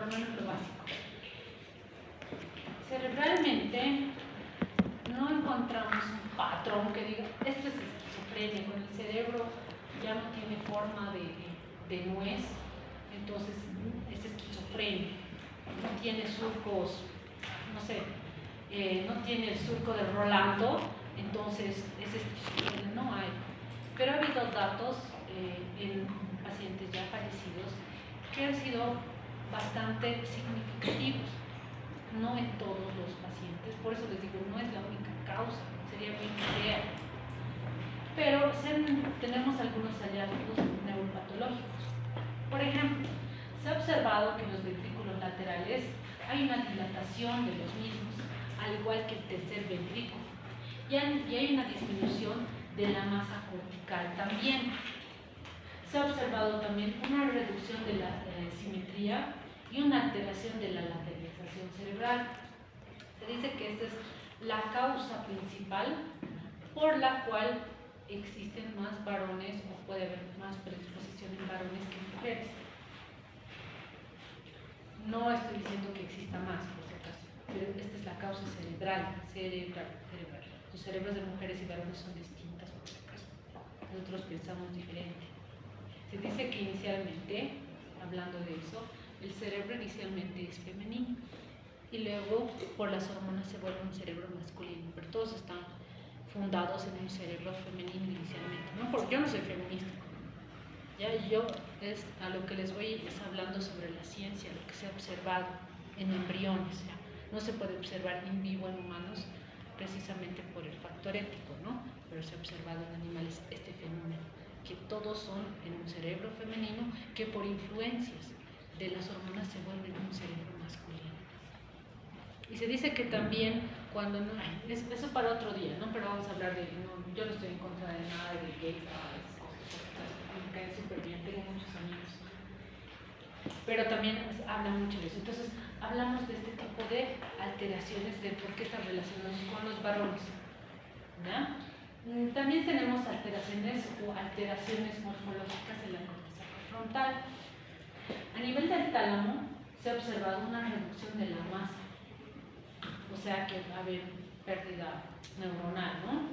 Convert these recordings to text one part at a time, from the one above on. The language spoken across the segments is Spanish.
lo menos lo básico. Cerebralmente no encontramos un patrón que diga, esto es esquizofrenia, con el cerebro ya no tiene forma de nuez, entonces es esquizofrenia, no tiene surcos, no sé, no tiene el surco de Rolando, entonces es esquizofrenia, no hay. Pero ha habido datos en pacientes ya fallecidos que han sido bastante significativos, no en todos los pacientes, por eso les digo, no es la única causa, sería bien que sea. Pero tenemos algunos hallazgos neuropatológicos. Por ejemplo, se ha observado que en los ventrículos laterales hay una dilatación de los mismos, al igual que el tercer ventrículo, y hay una disminución de la masa cortical también. Se ha observado también una reducción de la simetría y una alteración de la lateralización cerebral. Se dice que esta es la causa principal por la cual existen más varones o puede haber más predisposición en varones que en mujeres. No estoy diciendo que exista más, por si acaso, pero esta es la causa cerebral. Los cerebros de mujeres y varones son distintas, por si acaso. Nosotros pensamos diferente. Se dice que inicialmente, hablando de eso, el cerebro inicialmente es femenino y luego por las hormonas se vuelve un cerebro masculino, pero todos están fundados en un cerebro femenino inicialmente, ¿no? Porque yo no soy feminista, ya yo a lo que les voy es hablando sobre la ciencia, lo que se ha observado en embriones, ¿ya? No se puede observar in vivo en humanos precisamente por el factor ético, ¿no? Pero se ha observado en animales este fenómeno, que todos son en un cerebro femenino que por influencias de las hormonas se vuelven un cerebro masculino. Y se dice que también cuando no, eso para otro día, ¿no? Pero vamos a hablar de, yo no estoy en contra de nada de gays, esas cosas, me caen súper bien, tengo muchos amigos. Pero también habla mucho de eso. Entonces, hablamos de este tipo de alteraciones de por qué están relacionados con los varones, ¿ya? También tenemos alteraciones morfológicas en la corteza prefrontal. A nivel del tálamo se ha observado una reducción de la masa, o sea que va a haber pérdida neuronal, ¿no?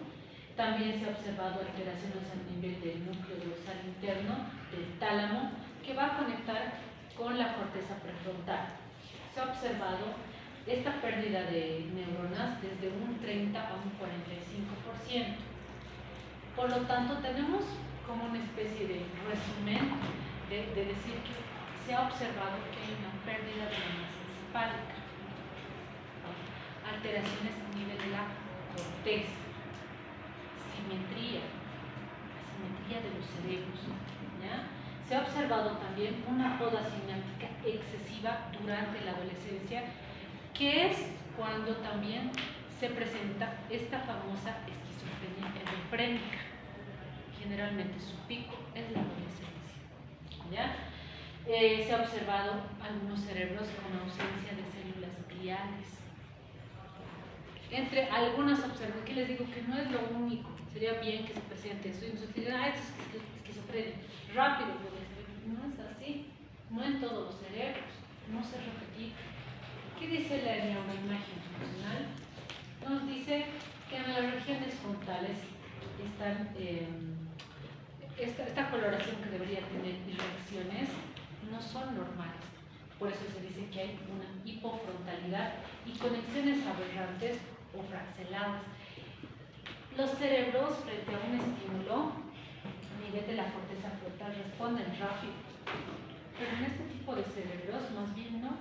También se ha observado alteraciones a nivel del núcleo dorsal interno del tálamo que va a conectar con la corteza prefrontal. Se ha observado esta pérdida de neuronas desde un 30 a un 45%. Por lo tanto, tenemos como una especie de resumen de decir que se ha observado que hay una pérdida de la masa encefálica, alteraciones a nivel de la corteza, simetría de los cerebros, ¿ya? Se ha observado también una poda sináptica excesiva durante la adolescencia, que es cuando también se presenta esta famosa esquizofrenia hebefrénica. Generalmente su pico es la adolescencia, ¿ya? Se ha observado algunos cerebros con ausencia de células gliales. Entre algunas observaciones, que les digo que no es lo único, sería bien que se presente eso. Y entonces dirán, esto es esquizofrenia, rápido, no es así, no en todos los cerebros, no se repite. ¿Qué dice la neuroimagen funcional? Nos dice que en las regiones frontales están esta coloración que debería tener y reacciones no son normales. Por eso se dice que hay una hipofrontalidad y conexiones aberrantes o fraxeladas. Los cerebros frente a un estímulo a nivel de la corteza frontal responden rápido, pero en este tipo de cerebros más bien no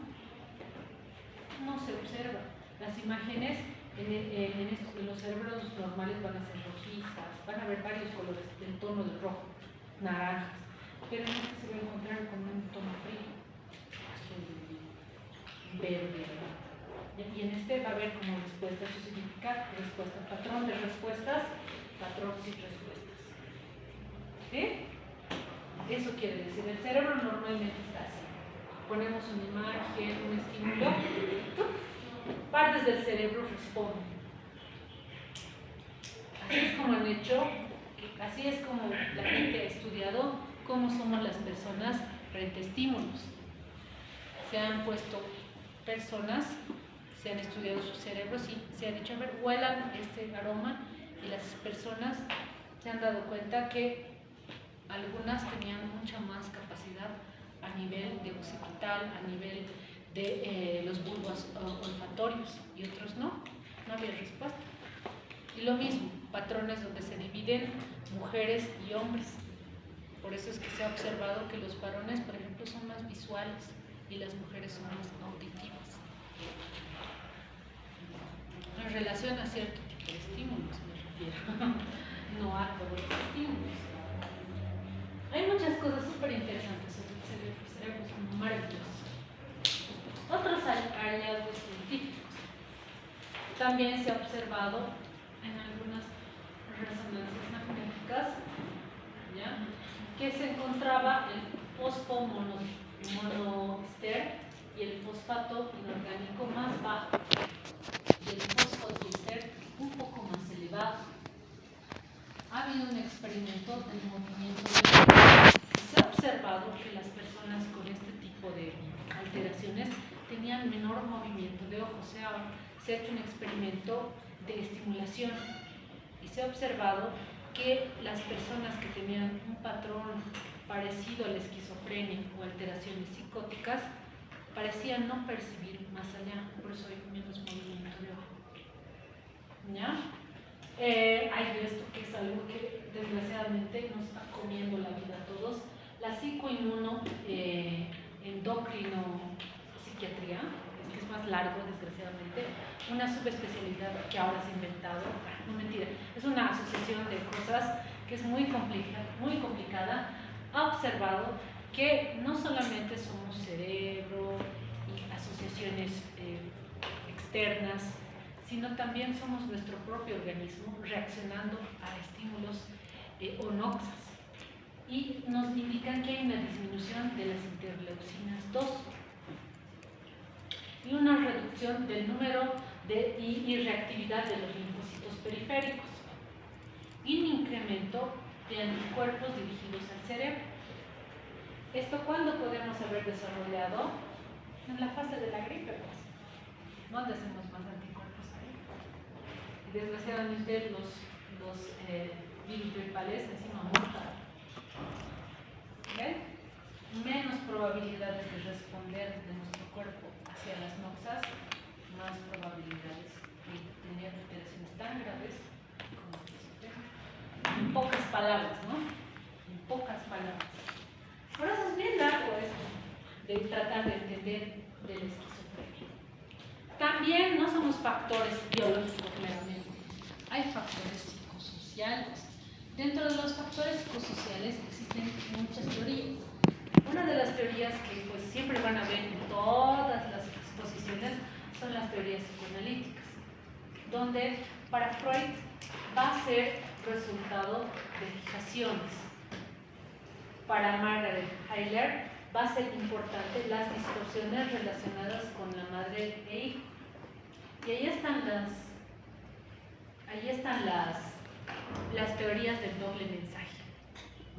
se observa. Las imágenes en los cerebros normales van a ser rojizas, van a haber varios colores del tono de rojo, naranjas, pero en este se va a encontrar con un tono frío, azul, verde, y en este va a haber como respuesta. Eso significa respuesta, patrón de respuestas, patrón sin respuestas. ¿Sí? Eso quiere decir, el cerebro normalmente está así. Ponemos una imagen, un estímulo, partes del cerebro responden. Así es como han hecho, así es como la gente ha estudiado cómo somos las personas frente a estímulos. se han puesto personas, se han estudiado sus cerebros y se ha dicho, a ver, huelan este aroma, y las personas se han dado cuenta que algunas tenían mucha más capacidad a nivel de occipital, a nivel de los bulbos olfatorios, y otros no había respuesta. Y lo mismo, patrones donde se dividen mujeres y hombres. Por eso es que se ha observado que los varones, por ejemplo, son más visuales y las mujeres son más auditivas. En relación a cierto tipo de estímulos, me refiero, no a todos los estímulos. Hay muchas cosas súper interesantes sobre el cerebro. El cerebro es maravilloso. Otros hallazgos científicos. También se ha observado en algunas resonancias magnéticas, ¿ya?, que se encontraba el fosfomonoester y el fosfato inorgánico más bajo, y el fosfotriester un poco más elevado. Ha habido un experimento del movimiento de ojos. Se ha observado que las personas con este tipo de alteraciones tenían menor movimiento de ojos. Se ha hecho un experimento de estimulación y se ha observado que las personas que tenían un patrón parecido a la esquizofrenia o alteraciones psicóticas parecían no percibir más allá, por eso hay menos movimiento de ojo. ¿Ya? Hay esto que es algo que desgraciadamente nos está comiendo la vida a todos, la psicoinmuno endocrino psiquiatría, es que es más largo desgraciadamente, una subespecialidad que ahora se ha inventado, no mentira, es una asociación de cosas que es muy complicada. Ha observado que no solamente somos cerebro y asociaciones externas, sino también somos nuestro propio organismo reaccionando a estímulos onoxas, y nos indican que hay una disminución de las interleucinas 2 y una reducción del número y reactividad de los linfocitos periféricos y un incremento de anticuerpos dirigidos al cerebro. ¿Esto cuándo podemos haber desarrollado? En la fase de la gripe, pues. ¿Dónde hacemos más anticuerpos ahí? Y desgraciadamente los virus gripales encima mutan. ¿Ven? Menos probabilidades de responder de nuestro cuerpo hacia las noxas, más probabilidades de tener alteraciones tan graves como la esquizofrenia. En pocas palabras, ¿no? En pocas palabras. Por eso es bien largo esto de tratar de entender de la esquizofrenia. También no somos factores biológicos meramente, hay factores psicosociales. Dentro de los factores psicosociales existen muchas teorías. Una de las teorías que pues siempre van a ver en todas las exposiciones son las teorías psicoanalíticas, donde para Freud va a ser resultado de fijaciones. Para Margaret Heiller va a ser importante las distorsiones relacionadas con la madre e hijo. Y ahí están las teorías del doble mensaje,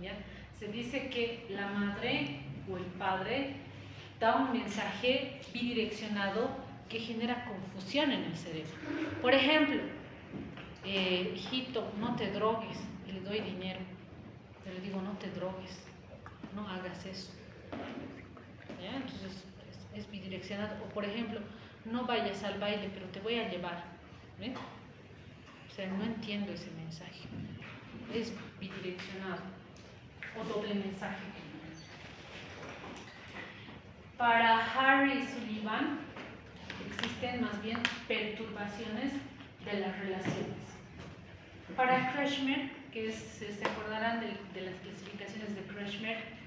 ¿ya? Se dice que la madre o el padre da un mensaje bidireccionado que genera confusión en el cerebro. Por ejemplo, hijito, no te drogues, y le doy dinero, pero le digo, no te drogues, no hagas eso. ¿Ya? Entonces es bidireccionado. O por ejemplo, no vayas al baile, pero te voy a llevar. ¿Ven? O sea, no entiendo ese mensaje. Es bidireccionado o doble mensaje. Para Harry Sullivan existen más bien perturbaciones de las relaciones. Para Kretschmer, que se acordarán de las clasificaciones de Kretschmer,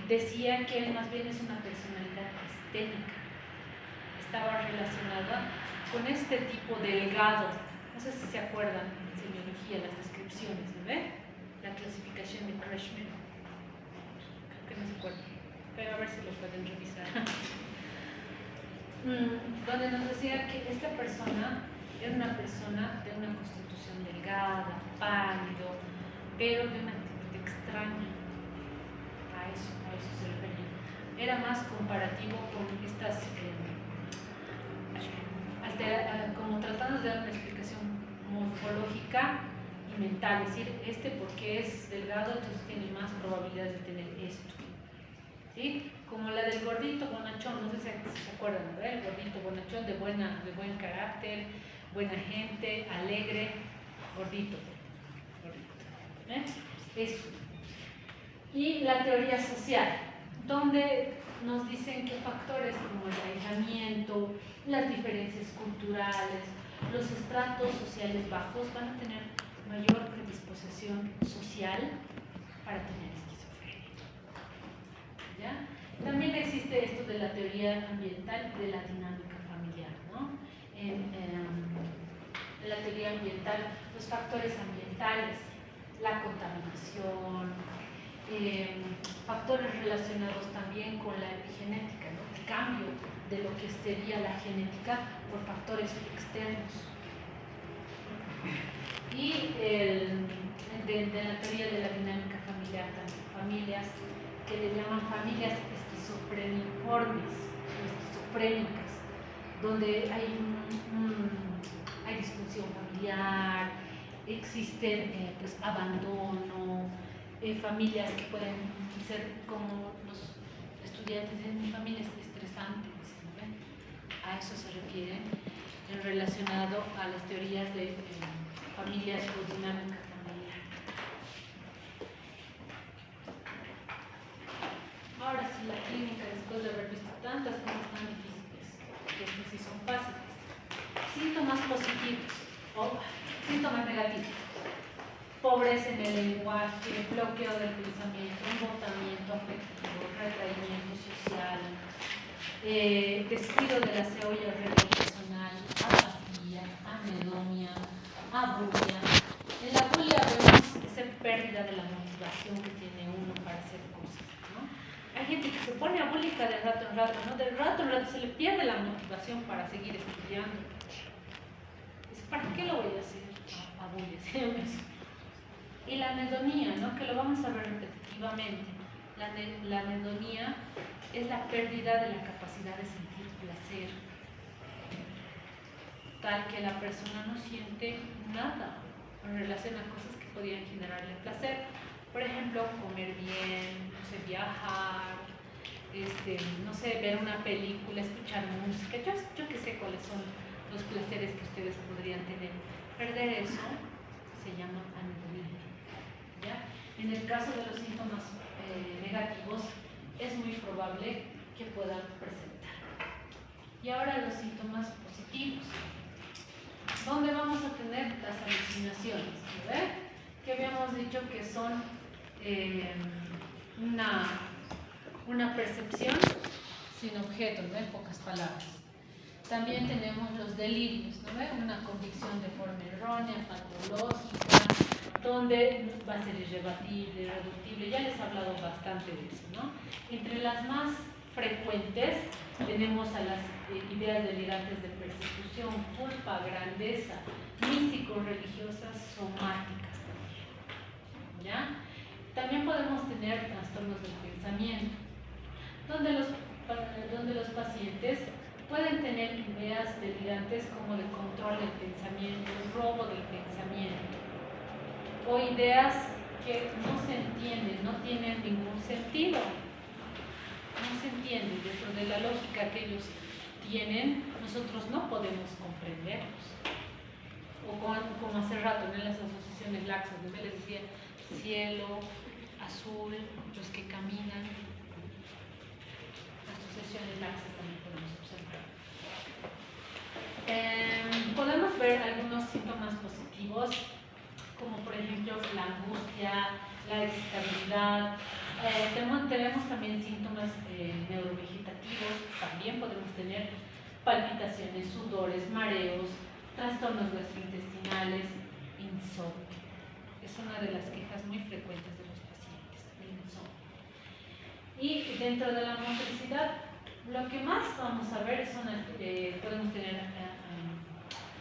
decía que él más bien es una personalidad esténica. Estaba relacionada con este tipo delgado. No sé si se acuerdan en semiología las descripciones, ¿no ve? La clasificación de Kretschmer. Creo que no se acuerdan, pero a ver si lo pueden revisar. Donde nos decía que esta persona era una persona de una constitución delgada, pálido, pero de una actitud extraña. A eso se refería. era más comparativo con estas, como tratando de dar una explicación morfológica y mental, es decir, porque es delgado, entonces tiene más probabilidades de tener esto, ¿sí? Como la del gordito bonachón, no sé si se acuerdan, ¿verdad? El gordito bonachón de buen carácter, buena gente, alegre, gordito. Eso. Y la teoría social, donde nos dicen que factores como el aislamiento, las diferencias culturales, los estratos sociales bajos van a tener mayor predisposición social para tener esquizofrenia. ¿Ya? También existe esto de la teoría ambiental de la dinámica familiar, ¿no? En la teoría ambiental, los factores ambientales, la contaminación, factores relacionados también con la epigenética, ¿no? El cambio de lo que sería la genética por factores externos. Y de la teoría de la dinámica familiar también, familias que le llaman familias esquizofreniformes o esquizofrénicas, donde hay disfunción familiar, existen pues abandono, familias que pueden ser como los estudiantes de mi familia es estresante, ¿ven? A eso se refieren relacionado a las teorías de familias o dinámica familiar. Ahora sí, la clínica, después de haber visto tantas cosas tan difíciles, que estas sí son fáciles. Síntomas positivos o síntomas negativos: pobreza en el lenguaje, bloqueo del pensamiento, embotamiento afectivo, retraimiento social, descuido del aseo y arreglo personal, apatía, anedonia, abulia. En la abulia vemos esa pérdida de la motivación que tiene uno para hacer cosas, ¿no? Hay gente que se pone abúlica de rato en rato, ¿no? De rato en rato se le pierde la motivación para seguir estudiando. Dice, ¿para qué lo voy a hacer? Abulia, se llama eso. Y la anhedonia, ¿no? Que lo vamos a ver repetitivamente. La anhedonia es la pérdida de la capacidad de sentir placer, tal que la persona no siente nada en relación a cosas que podrían generarle placer. Por ejemplo, comer bien, no sé, viajar, no sé, ver una película, escuchar música. Yo que sé cuáles son los placeres que ustedes podrían tener. Perder eso se llama anedonia. ¿Ya? En el caso de los síntomas negativos, es muy probable que puedan presentar. Y ahora los síntomas positivos, ¿dónde vamos a tener las alucinaciones? ¿Verdad? Que habíamos dicho que son una percepción sin objeto, ¿no? En pocas palabras. También tenemos los delirios, ¿no? Una convicción de forma errónea, patológica, donde va a ser irrebatible, irreductible. Ya les he hablado bastante de eso, ¿no? Entre las más frecuentes tenemos a las ideas delirantes de persecución, culpa, grandeza, místico-religiosas, somáticas también, ¿ya? También podemos tener trastornos del pensamiento, donde los pacientes pueden tener ideas delirantes como de control del pensamiento, robo del pensamiento, o ideas que no se entienden, no tienen ningún sentido, no se entienden dentro de la lógica que ellos tienen, nosotros no podemos comprenderlos. O como hace rato en las asociaciones laxas, donde les decía cielo, azul, los que caminan, asociaciones laxas también podemos observar. Podemos ver algunos síntomas positivos, como por ejemplo la angustia, la excitabilidad. Tenemos también síntomas neurovegetativos, también podemos tener palpitaciones, sudores, mareos, trastornos gastrointestinales, insomnio. Es una de las quejas muy frecuentes de los pacientes, el insomnio. Y dentro de la motricidad, lo que más vamos a ver son, podemos tener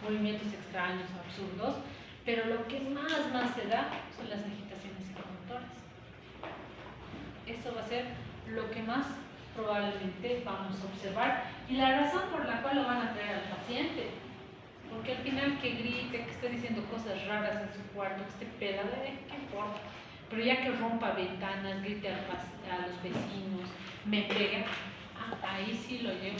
movimientos extraños o absurdos, pero lo que más se da son las agitaciones psicomotoras. Eso va a ser lo que más probablemente vamos a observar, y la razón por la cual lo van a traer al paciente, porque al final que grite, que esté diciendo cosas raras en su cuarto, que esté pelado, ¿qué importa? Pero ya que rompa ventanas, grite a los vecinos, me pega, ahí sí lo llevo.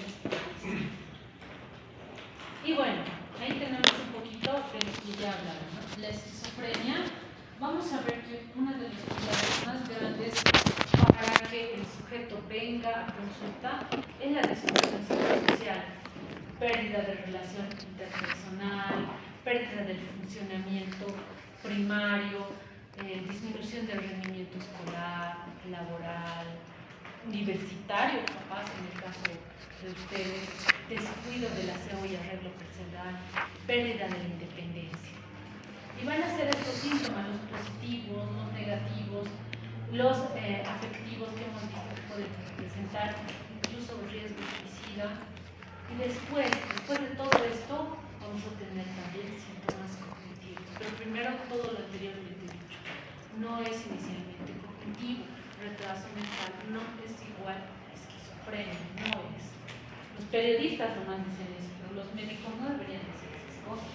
Y bueno, ahí tenemos un poquito de lo que ya hablaron, ¿no? La esquizofrenia. Vamos a ver que una de las cosas más grandes para que el sujeto venga a consulta es la disfunción psicosocial, pérdida de relación interpersonal, pérdida del funcionamiento primario, disminución del rendimiento escolar, laboral, universitario, capaz en el caso de ustedes, descuido del aseo y arreglo personal, pérdida de la independencia. Y van a ser estos síntomas, los positivos, los negativos, los afectivos que hemos visto que pueden presentar, incluso riesgo suicida. Y después de todo esto, vamos a tener también síntomas cognitivos. Pero primero, todo lo anteriormente dicho. No es inicialmente cognitivo, retraso mental no es igual a esquizofrenia, no es. Los periodistas nomás dicen eso, pero los médicos no deberían decir esas cosas.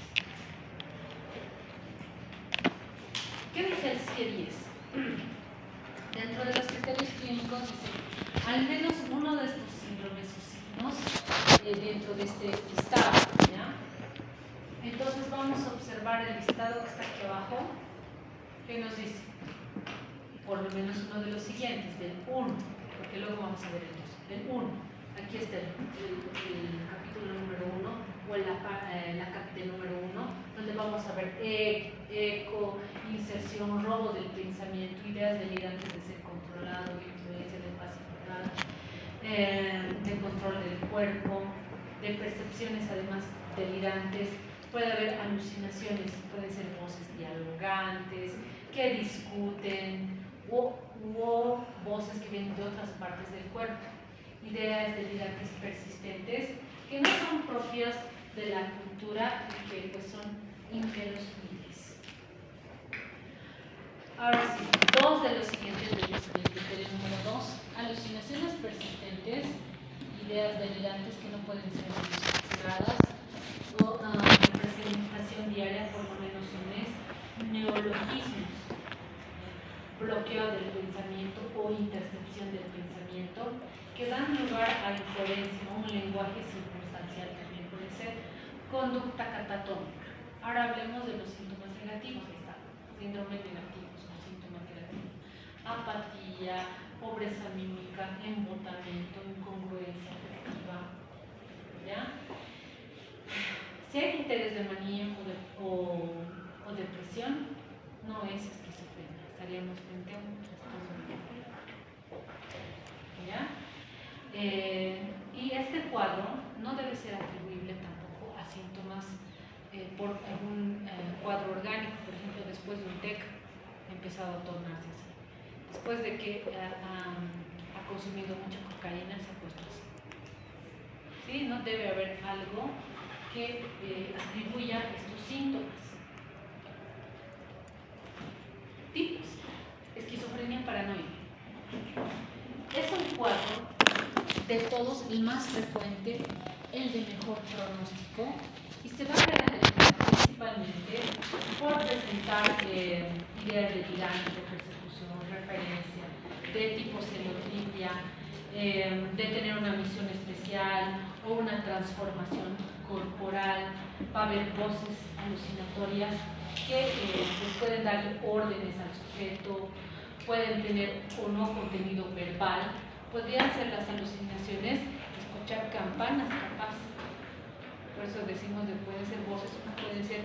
¿Qué dice el CIE-10? Dentro de los criterios clínicos dice, al menos uno de estos síndromes o signos dentro de este listado, ¿ya? Entonces vamos a observar el listado que está aquí abajo, que nos dice, por lo menos uno de los siguientes, del 1, porque luego vamos a ver el 2, del 1. Aquí está el capítulo número 1, o la capítulo número 1, donde vamos a ver eco, inserción, robo del pensamiento, ideas delirantes de ser controlado, influencia de pacificada, de control del cuerpo, de percepciones además delirantes. Puede haber alucinaciones, pueden ser voces dialogantes, que discuten, o voces que vienen de otras partes del cuerpo. Ideas delirantes persistentes que no son propias de la cultura y que pues son inverosímiles. Ahora sí, dos de los siguientes del criterio número 2, alucinaciones persistentes, ideas delirantes que no pueden ser identificadas, o representación diaria por lo menos un mes, neologismos, bloqueo del pensamiento o intercepción del pensamiento, que dan lugar a incoherencia, un lenguaje circunstancial también puede ser, conducta catatónica. Ahora hablemos de los síntomas negativos, ahí está, síndrome negativo, son síntomas negativos. Apatía, pobreza mímica, embotamiento, incongruencia afectiva, ¿ya? Si hay criterios de manía o depresión, no es esquizofrenia, estaríamos frente a un trastorno bipolar. ¿Ya? Y este cuadro no debe ser atribuible tampoco a síntomas por algún cuadro orgánico, por ejemplo, después de un TEC ha empezado a tornarse así. Después de que ha consumido mucha cocaína, se ha puesto así. ¿Sí? No debe haber algo que atribuya estos síntomas. Tipos: esquizofrenia paranoide. Es un cuadro de todos el más frecuente, el de mejor pronóstico, y se va a caracterizar principalmente por presentar ideas delirantes de persecución, referencia, de tipo celotipia, de tener una misión especial o una transformación corporal. Va a haber voces alucinatorias que pues pueden darle órdenes al sujeto, pueden tener o no contenido verbal. Podrían ser las alucinaciones, escuchar campanas capaz. Por eso decimos que pueden ser voces, pueden ser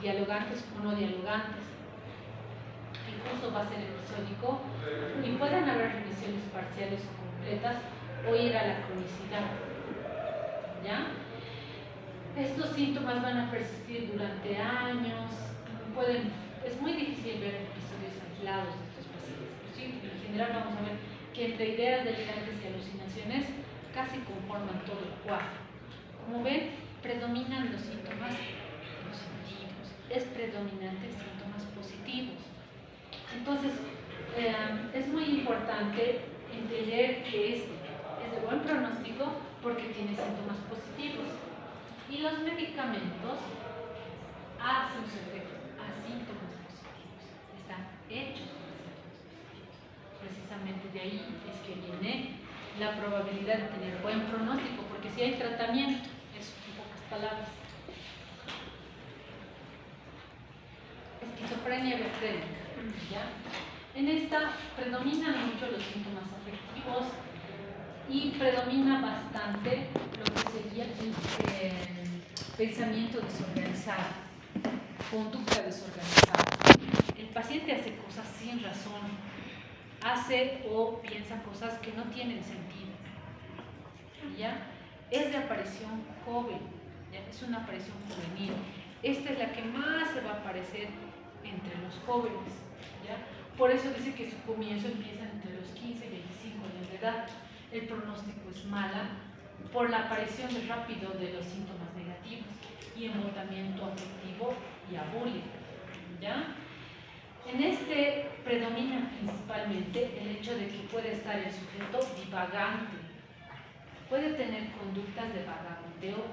dialogantes o no dialogantes. Incluso va a ser episódico y pueden haber remisiones parciales o completas o ir a la cronicidad. ¿Ya? Estos síntomas van a persistir durante años. Es muy difícil ver episodios aislados de estos pacientes. Pero sí, en general vamos a ver que entre ideas delirantes y alucinaciones casi conforman todo el cuadro. Como ven, predominan los síntomas positivos. Es predominante síntomas positivos. Entonces, es muy importante entender que es es de buen pronóstico porque tiene síntomas positivos. Y los medicamentos hacen su efecto a síntomas positivos. Están hechos para síntomas positivos. Precisamente de ahí es que viene la probabilidad de tener buen pronóstico, porque si hay tratamiento, eso en pocas palabras. Esquizofrenia befrénica, ¿ya? En esta predominan mucho los síntomas afectivos y predomina bastante lo que sería el pensamiento desorganizado, conducta desorganizada. El paciente hace cosas sin razón, hace o piensa cosas que no tienen sentido, ¿ya? Es de aparición joven, ¿ya? Es una aparición juvenil. Esta es la que más se va a aparecer entre los jóvenes, ¿ya? Por eso dice que su comienzo empieza entre los 15 y 25 años de edad. El pronóstico es mala por la aparición rápido de los síntomas negativos y embotamiento afectivo y abulia, ¿ya? En este predomina principalmente el hecho de que puede estar el sujeto divagante, puede tener conductas de vagabundeo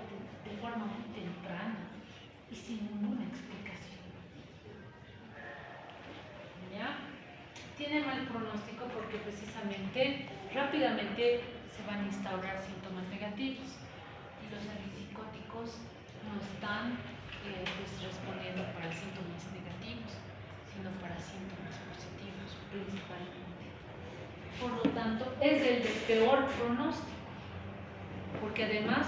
de forma muy temprana y sin ninguna explicación, ¿ya? Tiene mal pronóstico porque precisamente rápidamente se van a instaurar síntomas negativos y los antipsicóticos no están respondiendo para síntomas negativos, sino para síntomas positivos principalmente. Por lo tanto, es el de peor pronóstico, porque además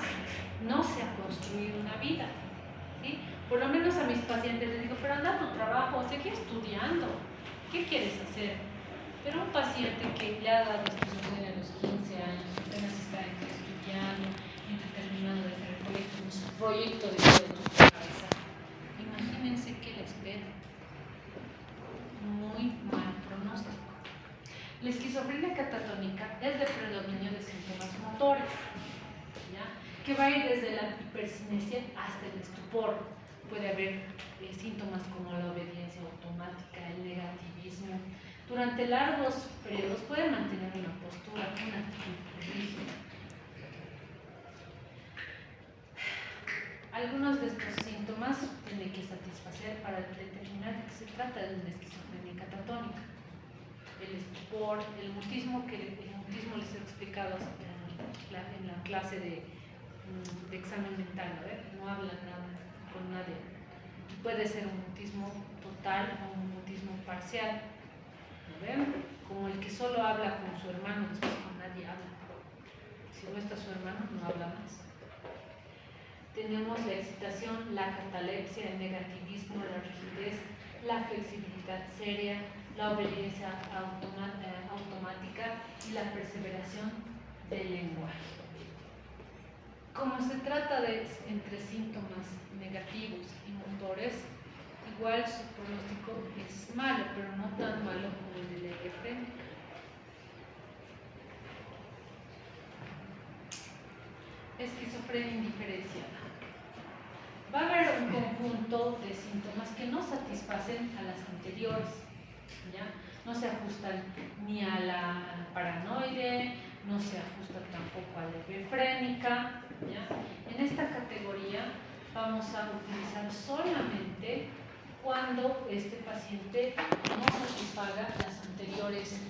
no se ha construido una vida, ¿sí? Por lo menos a mis pacientes les digo, pero anda a tu trabajo, sigue estudiando, ¿qué quieres hacer? Pero un paciente que le ha dado esquizofrenia a los 15 años, apenas está estudiando, terminando de hacer un proyecto de vida de su cabeza, imagínense qué le espera. Muy mal pronóstico. La esquizofrenia catatónica es de predominio de síntomas motores, ¿ya? Que va a ir desde la hipercinesia hasta el estupor. Puede haber síntomas como la obediencia automática, el negativismo. Durante largos periodos puede mantener una postura, una actitud rígida. Algunos de estos síntomas tienen que satisfacer para determinar que se trata de una esquizofrenia catatónica. El estupor, el mutismo, les he explicado en la clase de examen mental, ¿no? No hablan nada con nadie. Puede ser un mutismo total o un mutismo parcial, ¿no ven? Como el que solo habla con su hermano, después con nadie habla. Si no está su hermano, no habla más. Tenemos la excitación, la catalepsia, el negativismo, la rigidez, la flexibilidad seria, la obediencia automática y la perseveración del lenguaje. Como se trata de entre síntomas negativos y motores, igual su pronóstico es malo, pero no tan malo como el de la esquizofrénica. Esquizofrenia indiferenciada. Va a haber un conjunto de síntomas que no satisfacen a las anteriores, ¿ya? No se ajustan ni a la paranoide, no se ajustan tampoco a la befrénica, ¿ya? En esta categoría vamos a utilizar solamente cuando este paciente no satisfaga las anteriores